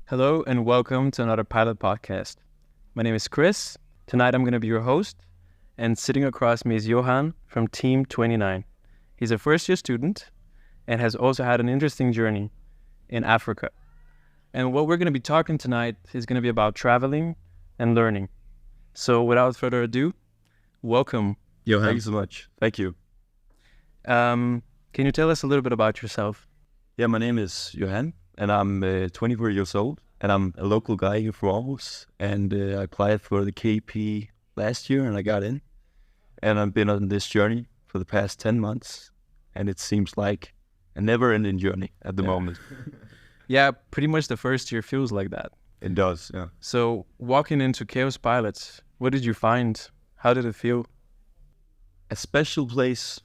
Hello and welcome to another pilot podcast. My name is Chris. Tonight I'm going to be your host, and sitting across me is Johan from Team 29. He's a first-year student and has also had an interesting journey in Africa. And what we're going to be talking tonight is going to be about traveling and learning. So without further ado, welcome, Johan. Thank you so much. Thank you. Can you tell us a little bit about yourself? Yeah, my name is Johan, and I'm 24 years old, and I'm a local guy here from Aarhus, and I applied for the KP last year, and I got in, and I've been on this journey for the past 10 months, and it seems like a never-ending journey at the moment. Yeah, pretty much the first year feels like that. It does, yeah. So walking into KAOSPILOT, what did you find? How did it feel? A special place,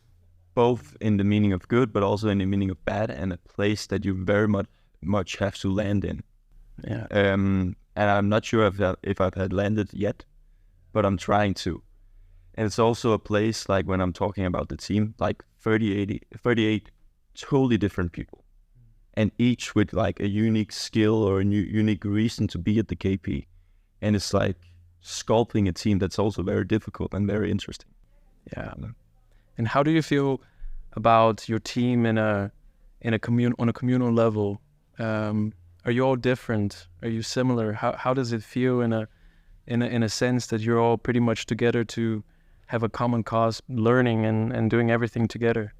both in the meaning of good, but also in the meaning of bad, and a place that you very much have to land in. Yeah. And I'm not sure if I've had landed yet, but I'm trying to. And it's also a place, like when I'm talking about the team, like 38 totally different people, and each with like a unique skill or a unique reason to be at the KP. And it's like sculpting a team that's also very difficult and very interesting. Yeah. And how do you feel about your team on a communal level? Are you all different? Are you similar? How does it feel in a sense that you're all pretty much together to have a common cause, learning and doing everything together?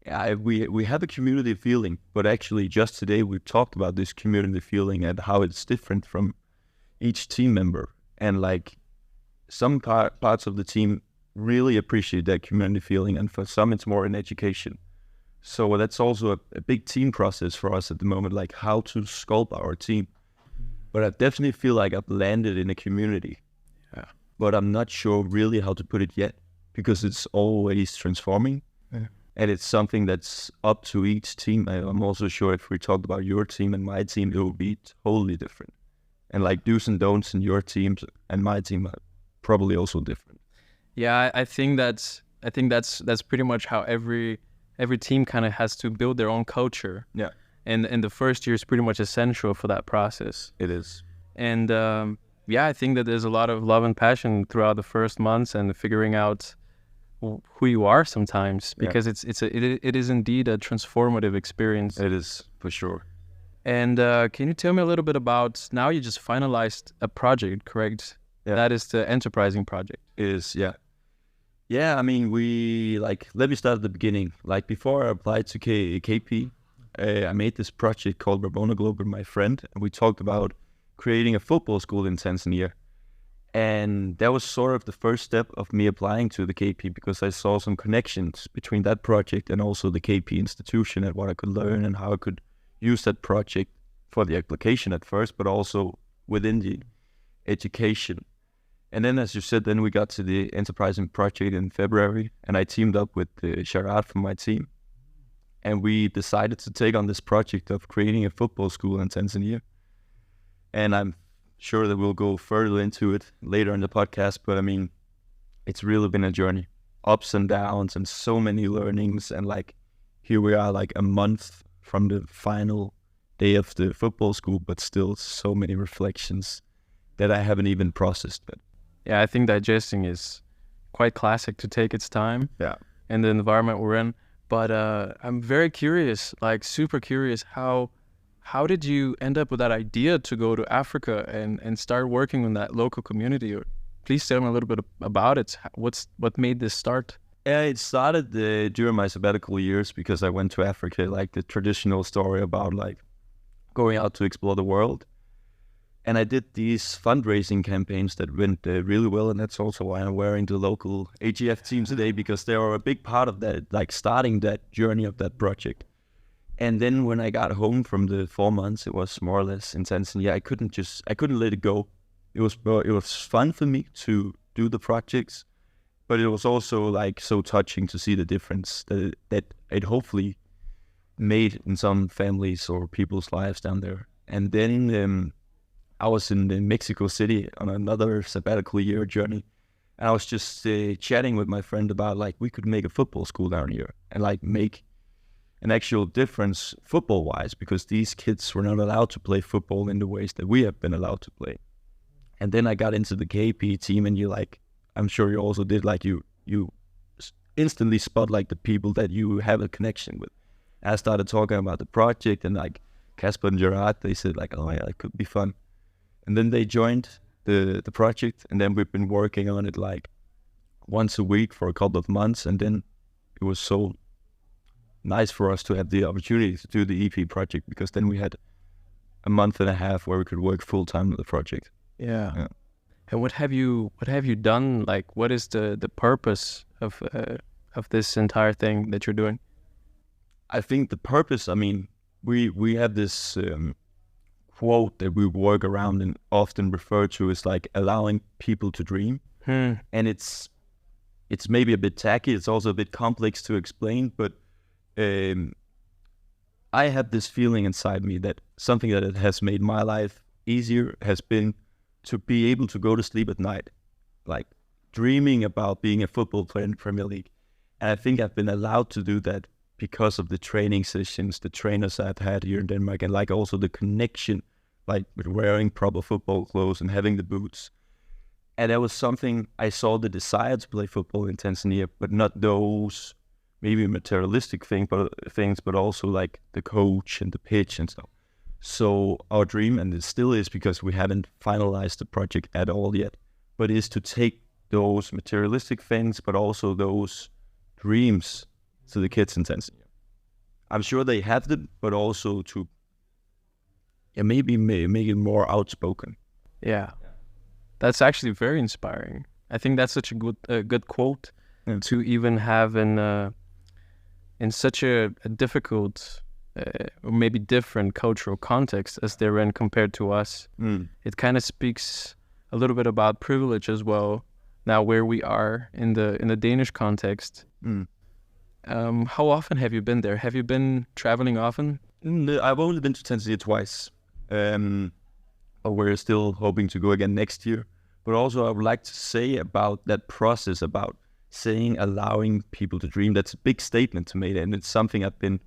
Yeah, we have a community feeling, but actually just today we talked about this community feeling and how it's different from each team member. And like some parts of the team really appreciate that community feeling, and for some it's more in education. So that's also a big team process for us at the moment, like how to sculpt our team. But I definitely feel like I've landed in a community. Yeah. But I'm not sure really how to put it yet, because it's always transforming. Yeah. And it's something that's up to each team. I'm also sure if we talked about your team and my team, it will be totally different. And like do's and don'ts in your teams and my team are probably also different. Yeah, I think that's pretty much how every team kind of has to build their own culture. Yeah. And the first year is pretty much essential for that process. It is. And I think that there's a lot of love and passion throughout the first months and figuring out who you are sometimes, because it is indeed a transformative experience. It is, for sure. And can you tell me a little bit about, now you just finalized a project, correct? Yeah. That is the enterprising project. It is, yeah. Yeah, I mean, let me start at the beginning. Like before I applied to KP, I made this project called RobonaGlobe with my friend, and we talked about creating a football school in Tanzania. And that was sort of the first step of me applying to the KP, because I saw some connections between that project and also the KP institution and what I could learn and how I could use that project for the application at first, but also within the education. And then, as you said, then we got to the enterprising project in February, and I teamed up with Sharad from my team. And we decided to take on this project of creating a football school in Tanzania. And I'm sure that we'll go further into it later in the podcast, but I mean, it's really been a journey, ups and downs and so many learnings. And like, here we are like a month from the final day of the football school, but still so many reflections that I haven't even processed yet. Yeah, I think digesting is quite classic to take its time. Yeah. In the environment we're in. But I'm very curious, like super curious, how did you end up with that idea to go to Africa and start working in that local community? Or please tell me a little bit about it. What made this start? Yeah, it started during my sabbatical years, because I went to Africa, like the traditional story about like going out to explore the world. And I did these fundraising campaigns that went really well, and that's also why I'm wearing the local AGF team today, because they are a big part of that, like starting that journey of that project. And then when I got home from the 4 months, it was more or less in Tanzania. I couldn't let it go. It was fun for me to do the projects, but it was also like so touching to see the difference that it hopefully made in some families or people's lives down there. And then I was in Mexico City on another sabbatical year journey, and I was just chatting with my friend about like we could make a football school down here and like make an actual difference football-wise, because these kids were not allowed to play football in the ways that we have been allowed to play. And then I got into the KP team, and you like, I'm sure you also did, like you instantly spot like the people that you have a connection with. I started talking about the project, and like Casper and Gerard, they said like, oh yeah, it could be fun. And then they joined the project, and then we've been working on it like once a week for a couple of months, and then it was so nice for us to have the opportunity to do the EP project, because then we had a month and a half where we could work full time on the project. Yeah. And what have you done? Like, what is the purpose of this entire thing that you're doing? I think the purpose, I mean, we have this quote that we work around and often refer to as like allowing people to dream. And it's maybe a bit tacky. It's also a bit complex to explain, but I have this feeling inside me that something that has made my life easier has been to be able to go to sleep at night, like dreaming about being a football player in the Premier League. And I think I've been allowed to do that because of the training sessions, the trainers I've had here in Denmark, and like also the connection, like with wearing proper football clothes and having the boots. And that was something I saw, the desire to play football in Tanzania, but not those maybe materialistic things, but also like the coach and the pitch and stuff. So our dream, and it still is because we haven't finalized the project at all yet, but is to take those materialistic things, but also those dreams to the kids in Tanzania. I'm sure they have them, but also to maybe make it more outspoken. Yeah. That's actually very inspiring. I think that's such a good quote to even have in such a difficult or maybe different cultural context as they're in compared to us. It kind of speaks a little bit about privilege as well. Now where we are in the Danish context. How often have you been there? Have you been traveling often? I've only been to Tanzania twice. But we're still hoping to go again next year. But also I would like to say about that process, about saying, allowing people to dream. That's a big statement to me, and it's something I've been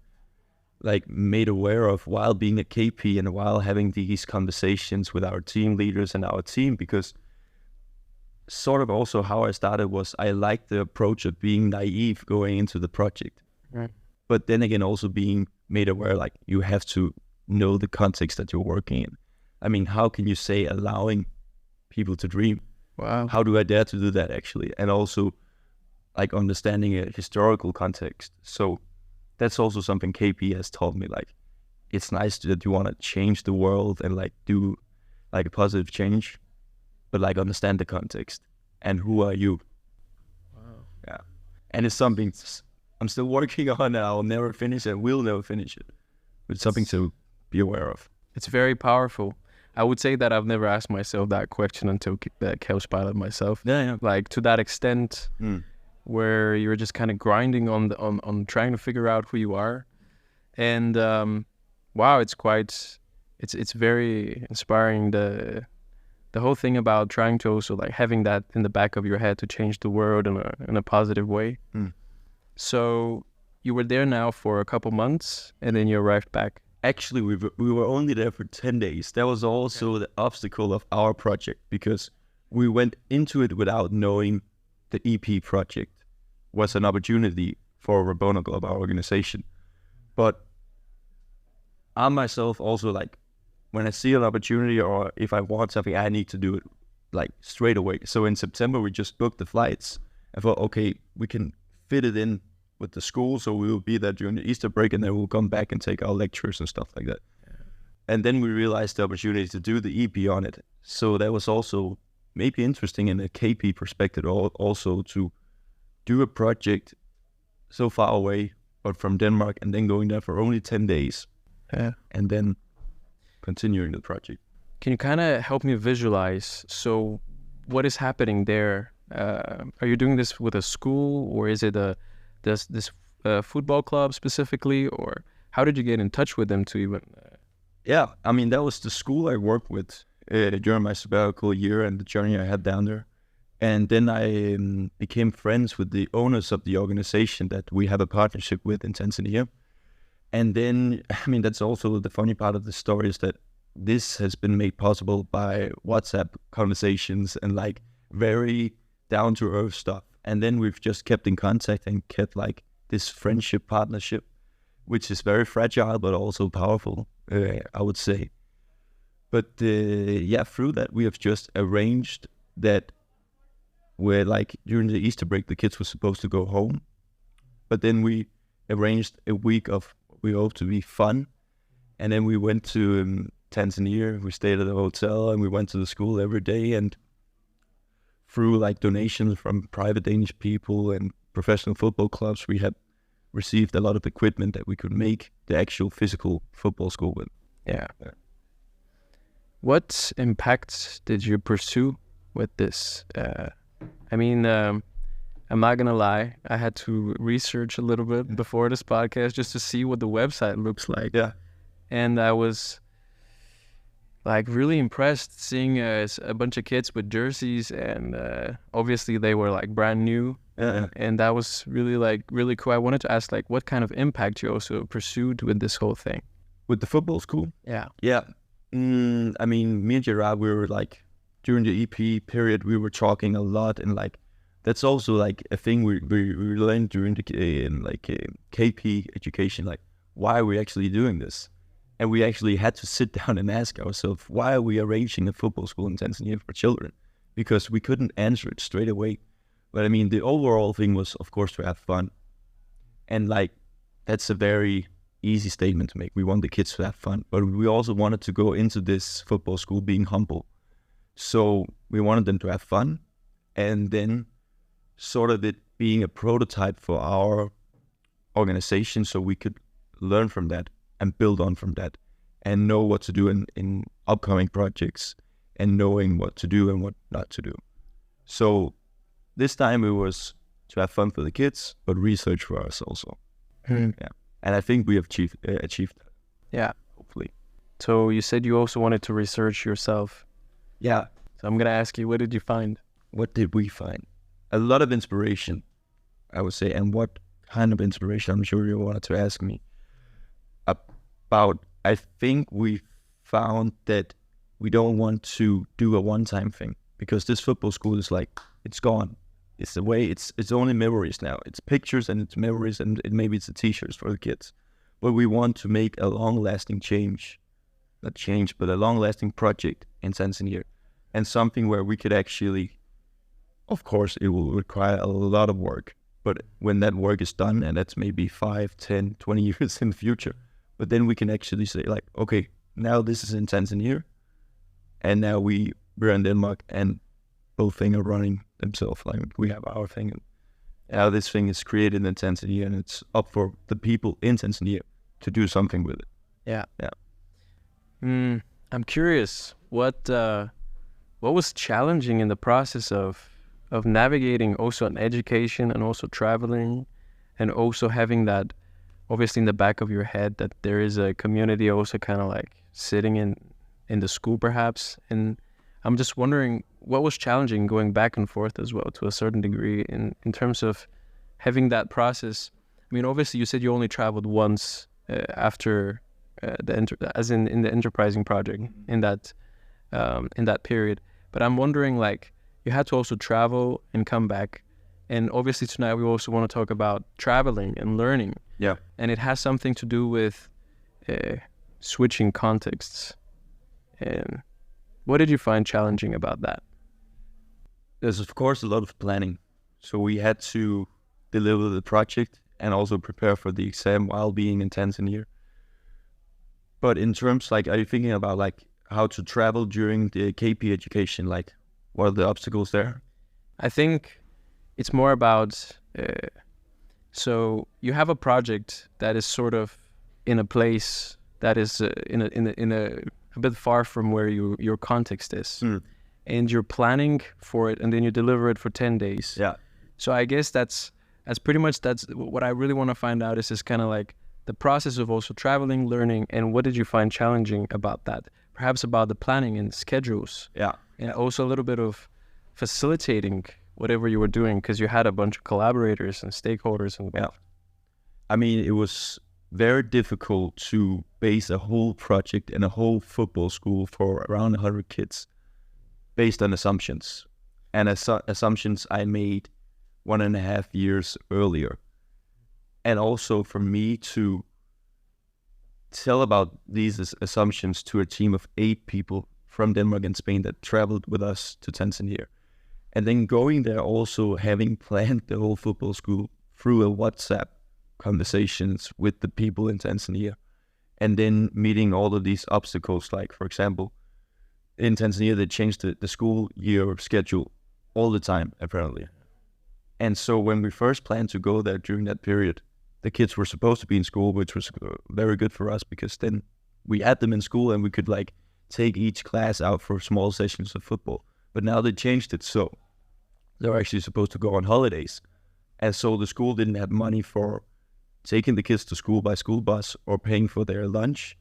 like made aware of while being a KP and while having these conversations with our team leaders and our team, because sort of also how I started was I liked the approach of being naive going into the project. Right. But then again, also being made aware, like you have to know the context that you're working in. I mean, how can you say allowing people to dream? Wow. How do I dare to do that actually? And also like understanding a historical context. So that's also something KP has taught me, like it's nice that you want to change the world and like do like a positive change, but like understand the context and who are you? Wow. Yeah. And it's something I'm still working on, and I'll never finish it, will never finish it. But it's something to be aware of. It's very powerful. I would say that I've never asked myself that question until KAOSPILOT myself. Yeah. Like to that extent, where you're just kind of grinding on trying to figure out who you are, and wow, it's very inspiring. The whole thing about trying to also like having that in the back of your head to change the world in a positive way. So you were there now for a couple months, and then you arrived back. Actually, we were only there for 10 days. That was also the obstacle of our project, because we went into it without knowing the EP project was an opportunity for RobonaGlobe, our organization. But I myself also, like, when I see an opportunity or if I want something, I need to do it like straight away. So in September, we just booked the flights. I thought, okay, we can fit it in with the school, so we will be there during the Easter break, and then we'll come back and take our lectures and stuff like that. Yeah. And then we realized the opportunity to do the EP on it. So that was also maybe interesting in a KP perspective, also to do a project so far away, but from Denmark, and then going there for only 10 days. Yeah. And then continuing the project. Can you kind of help me visualize? So what is happening there? Are you doing this with a school, or is it this football club specifically, or how did you get in touch with them to even? Yeah, I mean, that was the school I worked with during my sabbatical year and the journey I had down there. And then I became friends with the owners of the organization that we have a partnership with in Tanzania. And then, I mean, that's also the funny part of the story is that this has been made possible by WhatsApp conversations and like very down to earth stuff. And then we've just kept in contact and kept like this friendship partnership, which is very fragile, but also powerful, I would say. But yeah, through that, we have just arranged that where like during the Easter break, the kids were supposed to go home. But then we arranged a week of we hope to be fun. And then we went to Tanzania. We stayed at a hotel and we went to the school every day. And through like donations from private Danish people and professional football clubs, we had received a lot of equipment that we could make the actual physical football school with. Yeah. What impact did you pursue with this? I mean, I'm not going to lie. I had to research a little bit before this podcast just to see what the website looks like. Yeah. And I was like really impressed seeing a bunch of kids with jerseys, and obviously they were like brand new. Yeah. And that was really cool. I wanted to ask like what kind of impact you also pursued with this whole thing. With the football school? Yeah. Yeah. I mean, me and Gerard, we were like, during the EP period, we were talking a lot, and like, that's also like a thing we learned during the KP education, like, why are we actually doing this? And we actually had to sit down and ask ourselves, why are we arranging a football school in Tanzania for children? Because we couldn't answer it straight away. But I mean, the overall thing was, of course, to have fun. And like, that's a very easy statement to make. We want the kids to have fun, but we also wanted to go into this football school being humble. So we wanted them to have fun, and then sort of it being a prototype for our organization, so we could learn from that and build on from that and know what to do in upcoming projects and knowing what to do and what not to do. So this time it was to have fun for the kids, but research for us also. Yeah. And I think we have achieved that. Yeah. Hopefully. So you said you also wanted to research yourself. Yeah. So I'm going to ask you, what did you find? What did we find? A lot of inspiration, I would say. And what kind of inspiration? I'm sure you wanted to ask me about. I think we found that we don't want to do a one-time thing, because this football school is like, it's gone. It's the way, it's only memories now. It's pictures and it's memories, and maybe it's the t-shirts for the kids. But we want to make a long-lasting but a long-lasting project in Tanzania, and something where we could actually, of course, it will require a lot of work. But when that work is done, and that's maybe 5, 10, 20 years in the future, but then we can actually say like, okay, now this is in Tanzania, and now we're in Denmark, and both things are running themselves. Like, we have our thing, and now this thing is created in Tanzania, and it's up for the people in Tanzania to do something with it. Yeah. Yeah. I'm curious, what was challenging in the process of navigating also an education and also traveling, and also having that obviously in the back of your head that there is a community also kind of like sitting in the school perhaps. And I'm just wondering, what was challenging going back and forth as well to a certain degree in terms of having that process? I mean, obviously you said you only traveled once after in the enterprising project in that period. But I'm wondering, like, you had to also travel and come back. And obviously tonight we also want to talk about traveling and learning. Yeah. And it has something to do with switching contexts. And what did you find challenging about that? There's, of course, a lot of planning. So we had to deliver the project and also prepare for the exam while being in Tanzania. But in terms, like, are you thinking about, like, how to travel during the KP education? Like, what are the obstacles there? I think it's more about, so you have a project that is sort of in a place that is in a bit far from where your context is. And you're planning for it, and then you deliver it for 10 days. Yeah. So I guess that's pretty much, that's what I really want to find out, is kind of like the process of also traveling, learning, and what did you find challenging about that? Perhaps about the planning and schedules. Yeah. And also a little bit of facilitating whatever you were doing, because you had a bunch of collaborators and stakeholders. And yeah. I mean, it was very difficult to base a whole project and a whole football school for around 100 kids based on assumptions. And assumptions I made 1.5 years earlier. And also for me to tell about these assumptions to a team of 8 people from Denmark and Spain that traveled with us to Tanzania. And then going there also having planned the whole football school through a WhatsApp conversations with the people in Tanzania. And then meeting all of these obstacles, like for example, in Tanzania they changed the school year schedule all the time apparently. And so when we first planned to go there during that period, the kids were supposed to be in school, which was very good for us because then we had them in school and we could like take each class out for small sessions of football. But now they changed it, so they're actually supposed to go on holidays. And so the school didn't have money for taking the kids to school by school bus or paying for their lunch.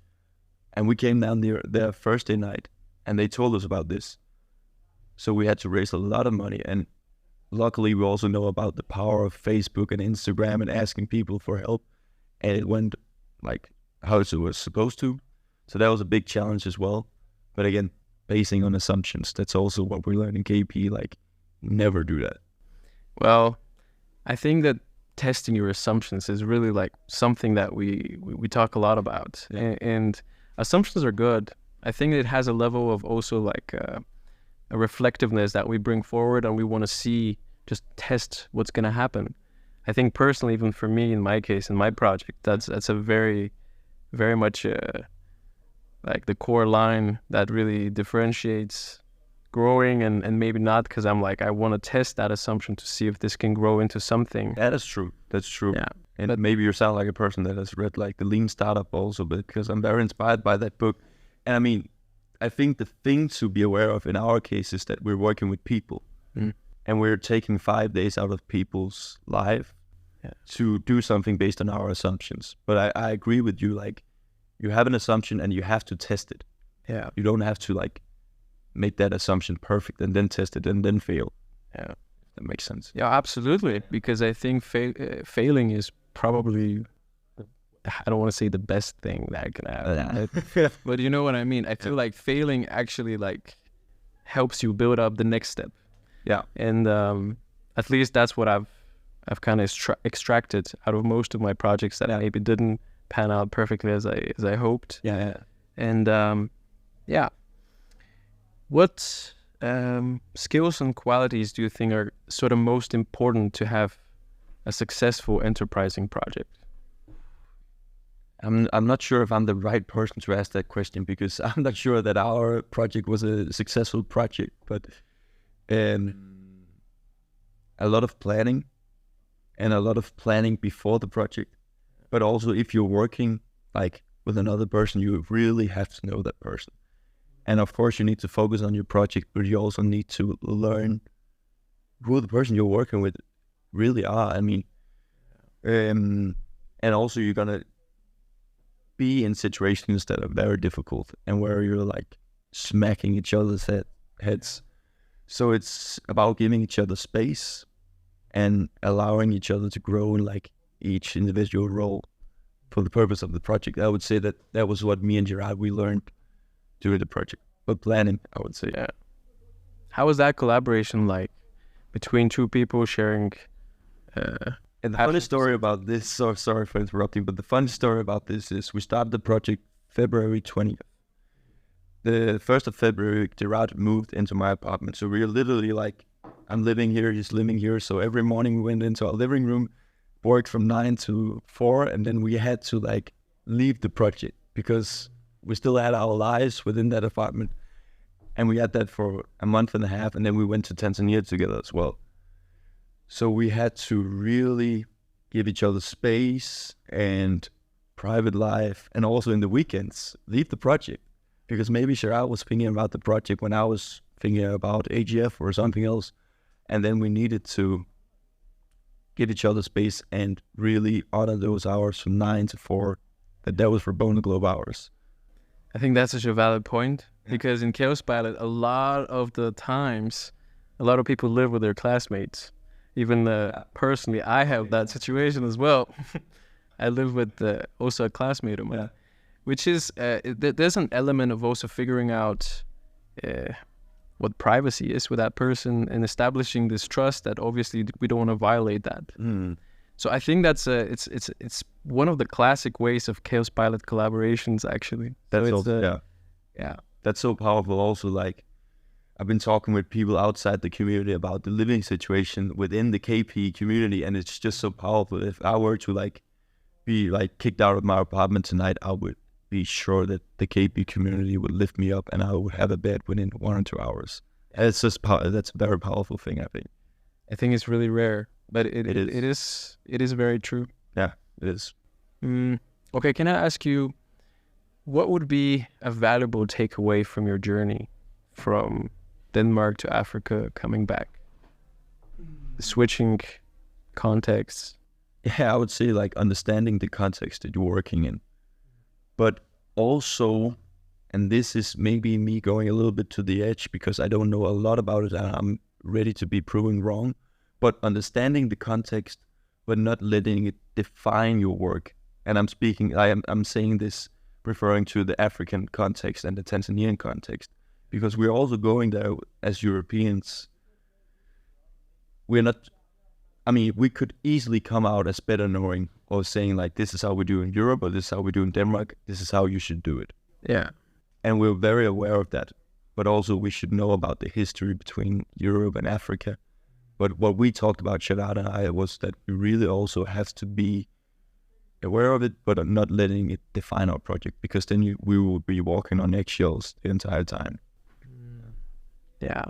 And we came down there Thursday night and they told us about this. So we had to raise a lot of money. And luckily we also know about the power of Facebook and Instagram and asking people for help. And it went like how it was supposed to. So that was a big challenge as well. But again, basing on assumptions, that's also what we learn in KP, like never do that. Well, I think that testing your assumptions is really like something that we talk a lot about. Yeah. And assumptions are good. I think it has a level of also like a reflectiveness that we bring forward and we want to see, just test what's going to happen. I think personally, even for me, in my case, in my project, that's a very, very much like the core line that really differentiates growing and maybe not, because I'm like, I want to test that assumption to see if this can grow into something. That is true. That's true. Yeah. And maybe you sound like a person that has read like the Lean Startup also, because I'm very inspired by that book. And I mean, I think the thing to be aware of in our case is that we're working with people and we're taking 5 days out of people's life to do something based on our assumptions. But I agree with you, like you have an assumption and you have to test it. Yeah. You don't have to like make that assumption perfect and then test it and then fail. Yeah. That makes sense. Yeah, absolutely. Because I think failing is probably, I don't want to say the best thing that can happen, but you know what I mean? I feel like failing actually like helps you build up the next step. Yeah. And at least that's what I've kind of extracted out of most of my projects that maybe didn't pan out perfectly as I hoped. Yeah. And what skills and qualities do you think are sort of most important to have a successful enterprising project? I'm not sure if I'm the right person to ask that question because I'm not sure that our project was a successful project, but a lot of planning and a lot of planning before the project. But also if you're working like with another person, you really have to know that person. And of course you need to focus on your project, but you also need to learn who the person you're working with really are. I mean, and also you're going to be in situations that are very difficult and where you're like smacking each other's heads. So it's about giving each other space and allowing each other to grow in like each individual role for the purpose of the project. I would say that was what me and Gerard, we learned during the project. But planning, I would say. Yeah. How was that collaboration like between two people sharing? And the funny story about this, so sorry for interrupting, but the funny story about this is we started the project February 20th. The 1st of February, Gerard moved into my apartment. So we were literally like, I'm living here, he's living here. So every morning we went into our living room, worked from 9 to 4, and then we had to like leave the project because we still had our lives within that apartment. And we had that for a month and a half, and then we went to Tanzania together as well. So we had to really give each other space and private life, and also in the weekends, leave the project. Because maybe Gerard was thinking about the project when I was thinking about AGF or something else. And then we needed to give each other space and really honor those hours from 9 to 4. That was RobonaGlobe hours. I think that's such a valid point, because in KAOSPILOT, a lot of the times, a lot of people live with their classmates. Even personally, I have that situation as well. I live with also a classmate of mine, which is there's an element of also figuring out what privacy is with that person and establishing this trust that obviously we don't want to violate that. So I think that's it's one of the classic ways of KAOSPILOT collaborations actually. That's so also, that's so powerful. Also, like I've been talking with people outside the community about the living situation within the KP community, and it's just so powerful. If I were to like be like kicked out of my apartment tonight, I would be sure that the KP community would lift me up and I would have a bed within 1 or 2 hours. And it's just that's a very powerful thing, I think. I think it's really rare, but it is very true. Yeah, it is. Okay, can I ask you, what would be a valuable takeaway from your journey from Denmark to Africa, coming back? Switching contexts. Yeah, I would say like understanding the context that you're working in. But also, and this is maybe me going a little bit to the edge because I don't know a lot about it and I'm ready to be proven wrong, but understanding the context, but not letting it define your work. And I'm saying this referring to the African context and the Tanzanian context, because we're also going there as Europeans. We could easily come out as better knowing or saying like, this is how we do in Europe, or this is how we do in Denmark, this is how you should do it. Yeah. And we're very aware of that. But also we should know about the history between Europe and Africa. But what we talked about, Sharad and I, was that we really also have to be aware of it, but not letting it define our project, because then we will be walking on eggshells the entire time. Yeah.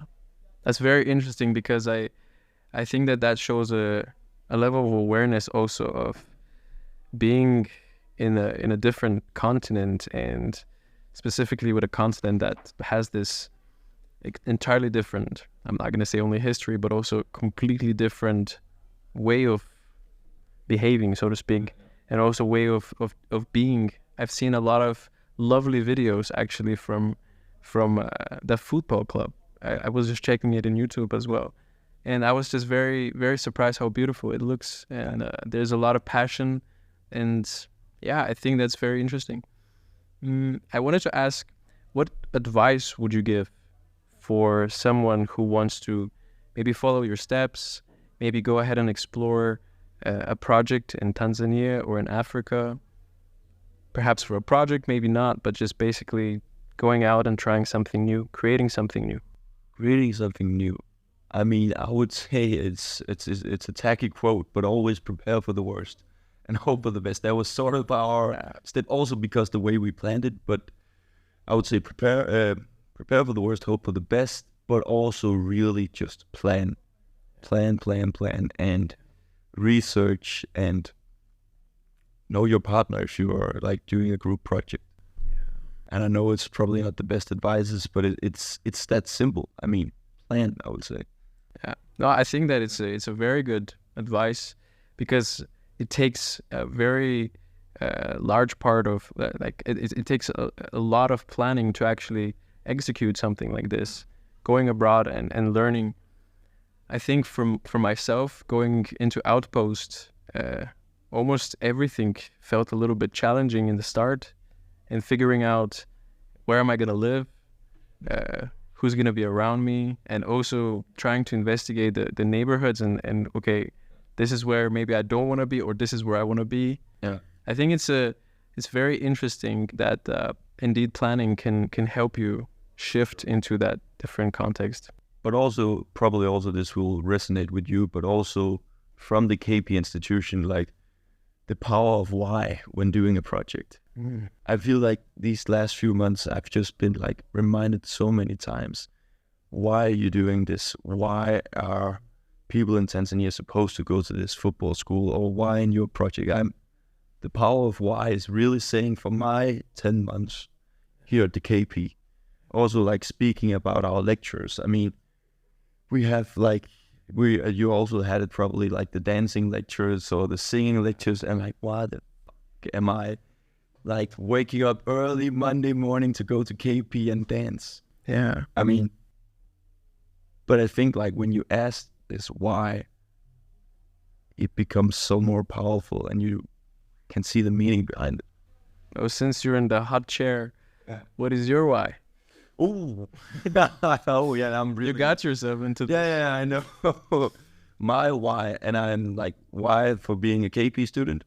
That's very interesting, because I think that shows a level of awareness also of being in a different continent, and specifically with a continent that has this entirely different, I'm not going to say only history, but also completely different way of behaving, so to speak, and also way of being. I've seen a lot of lovely videos actually from the football club. I was just checking it in YouTube as well. And I was just very, very surprised how beautiful it looks. And there's a lot of passion. And yeah, I think that's very interesting. I wanted to ask, what advice would you give for someone who wants to maybe follow your steps, maybe go ahead and explore a project in Tanzania or in Africa, perhaps for a project, maybe not, but just basically going out and trying something new, creating something new? Creating something new. I mean, I would say it's a tacky quote, but always prepare for the worst and hope for the best. That was sort of our step, also because the way we planned it. But I would say prepare for the worst, hope for the best, but also really just plan, and research and know your partner if you are like doing a group project. And I know it's probably not the best advices, but it's that simple. I mean, plan, I would say. Yeah. No, I think that it's a very good advice, because it takes a very large part of it takes a lot of planning to actually execute something like this, going abroad and learning. I think for myself, going into Outpost, almost everything felt a little bit challenging in the start, and figuring out where am I going to live, who's going to be around me, and also trying to investigate the neighborhoods and okay, this is where maybe I don't want to be, or this is where I want to be. Yeah, I think it's very interesting that indeed planning can help you shift into that different context. but also probably also this will resonate with you, but also from the KP institution, like the power of why when doing a project. I feel like these last few months I've just been like reminded so many times, why are you doing this? Why are people in Tanzania supposed to go to this football school, or why in your project? The power of why is really saying for my 10 months here at the KP, also like speaking about our lectures. I mean, we have like, you also had it probably like the dancing lectures or the singing lectures, and like, why the fuck am I like waking up early Monday morning to go to KP and dance? Yeah. I mean, but I think like when you ask this why, it becomes so more powerful, and you can see the meaning behind it. Oh, since you're in the hot chair, what is your why? Oh, oh yeah, I'm really. You got yourself into this. Yeah, I know. My why, and I'm like, why for being a KP student?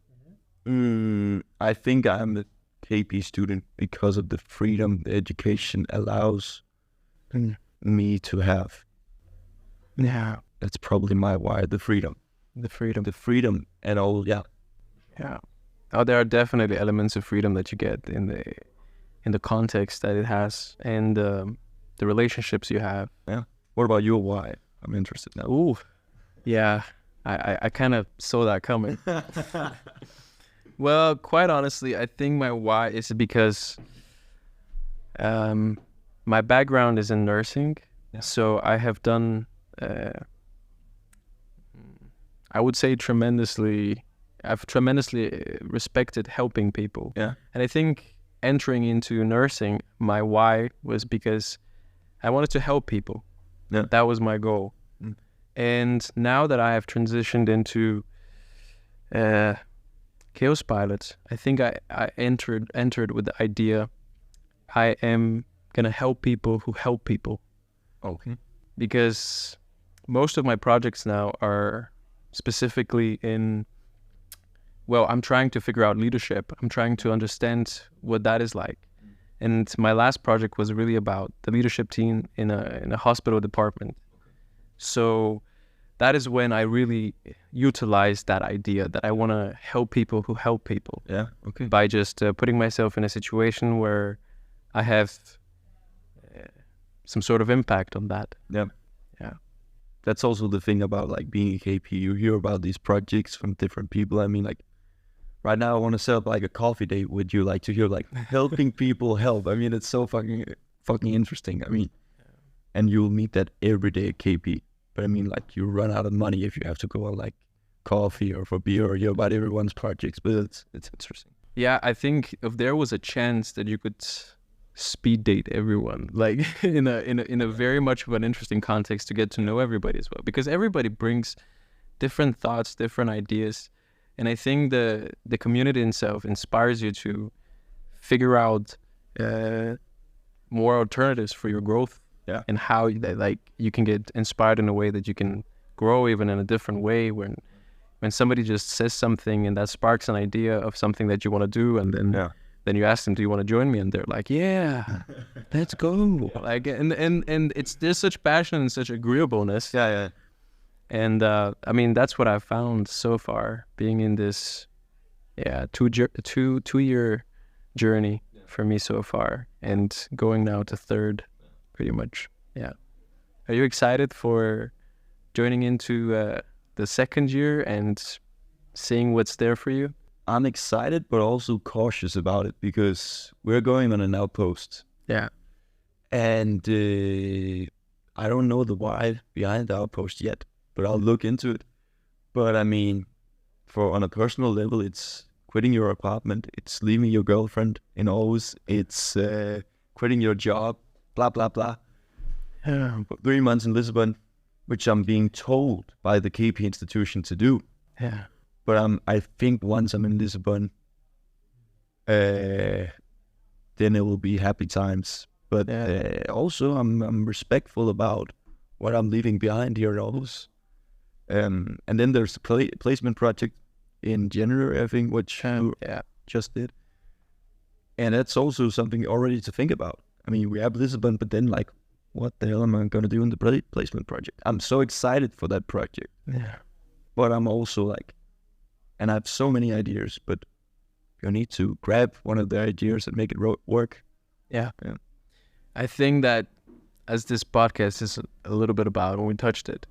I think I'm a KP student because of the freedom the education allows me to have. Yeah. That's probably my why, the freedom. The freedom. The freedom and all, yeah. Yeah. Oh, there are definitely elements of freedom that you get in the context that it has and the relationships you have. Yeah. What about your why? I'm interested now. Ooh. Yeah. I kind of saw that coming. Well, quite honestly, I think my why is because my background is in nursing. Yeah. So I have done, I would say I've tremendously respected helping people. Yeah. And I think entering into nursing, my why was because I wanted to help people. Yeah. That was my goal. And now that I have transitioned into KAOSPILOT, I think I entered with the idea I am going to help people who help people. Okay. Because most of my projects now are specifically in, well, I'm trying to figure out leadership. I'm trying to understand what that is like. And my last project was really about the leadership team in a hospital department. So that is when I really utilized that idea that I want to help people who help people. Yeah, okay. By just putting myself in a situation where I have some sort of impact on that. Yeah. Yeah. That's also the thing about like being a KP. You hear about these projects from different people. I mean, like right now I want to set up like a coffee date with you, like to hear like helping people help. I mean, it's so fucking interesting. I mean, and you'll meet that every day at KP. But I mean, like you run out of money if you have to go on like coffee or for beer or hear about everyone's projects. But it's interesting. Yeah, I think if there was a chance that you could speed date everyone, like in a very much of an interesting context to get to know everybody as well, because everybody brings different thoughts, different ideas, and I think the community itself inspires you to figure out more alternatives for your growth. Yeah. And how like you can get inspired in a way that you can grow even in a different way when somebody just says something and that sparks an idea of something that you want to do, and then you ask them, do you want to join me? And they're like, yeah, let's go. Like and it's there's such passion and such agreeableness. Yeah. And I mean that's what I've found so far being in this 2-year journey for me so far, and going now to third. Pretty much, yeah. Are you excited for joining into the second year and seeing what's there for you? I'm excited, but also cautious about it because we're going on an outpost. Yeah. And I don't know the why behind the outpost yet, but I'll look into it. But I mean, on a personal level, it's quitting your apartment, it's leaving your girlfriend in Aarhus, it's quitting your job, blah, blah, blah. 3 months in Lisbon, which I'm being told by the KP institution to do. Yeah. But I think once I'm in Lisbon, then it will be happy times. But also I'm respectful about what I'm leaving behind here in Aarhus. And then there's the placement project in January, I think, which just did. And that's also something already to think about. I mean, we have Lisbon, but then like, what the hell am I going to do in the placement project? I'm so excited for that project. Yeah. But I'm also like, and I have so many ideas, but you need to grab one of the ideas and make it work. Yeah. I think that as this podcast is a little bit about, when we touched it,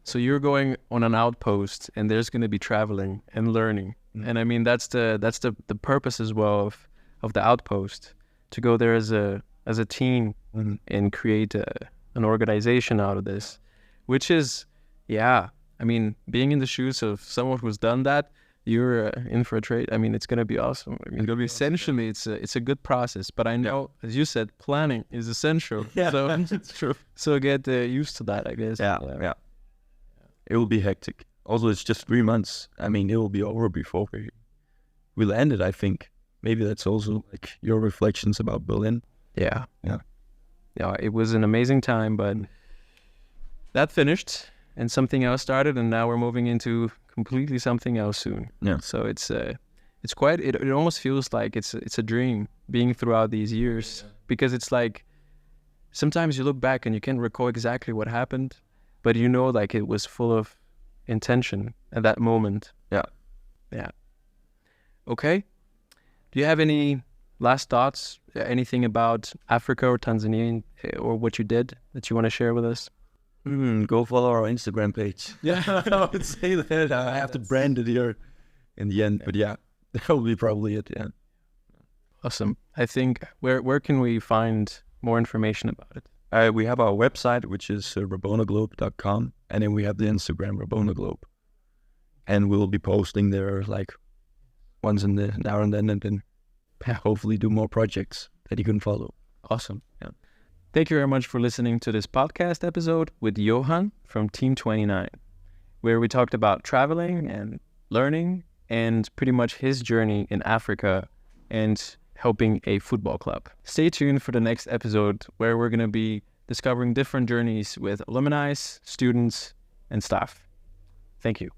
so you're going on an outpost and there's going to be traveling and learning. Mm-hmm. And I mean, that's the purpose as well of the outpost, to go there as a team and create an organization out of this, which is, I mean, being in the shoes of someone who's done that, you're in for a treat. I mean, it's going to be awesome. I mean, it's going to be essentially, it's a good process, but I know, as you said, planning is essential. Yeah, so it's true. So get used to that, I guess. Yeah. It will be hectic. Also, it's just 3 months. I mean, it will be over before we landed, I think. Maybe that's also like your reflections about Berlin. Yeah. Yeah. Yeah, it was an amazing time, but that finished and something else started, and now we're moving into completely something else soon. Yeah. So it's quite, it almost feels like it's a dream being throughout these years, because it's like sometimes you look back and you can't recall exactly what happened, but you know, like it was full of intention at that moment. Yeah. Yeah. Okay. Do you have any last thoughts, anything about Africa or Tanzania or what you did that you want to share with us? Go follow our Instagram page. Yeah, I would say that. I have to brand it here in the end, but yeah, that will be probably it. Yeah. Awesome. I think where can we find more information about it? We have our website, which is RobonaGlobe.com, and then we have the Instagram RobonaGlobe, and we'll be posting there like once in the now and then hopefully do more projects that you can follow. Awesome. Yeah. Thank you very much for listening to this podcast episode with Johan from Team 29, where we talked about traveling and learning and pretty much his journey in Africa and helping a football club. Stay tuned for the next episode, where we're going to be discovering different journeys with alumni, students, and staff. Thank you.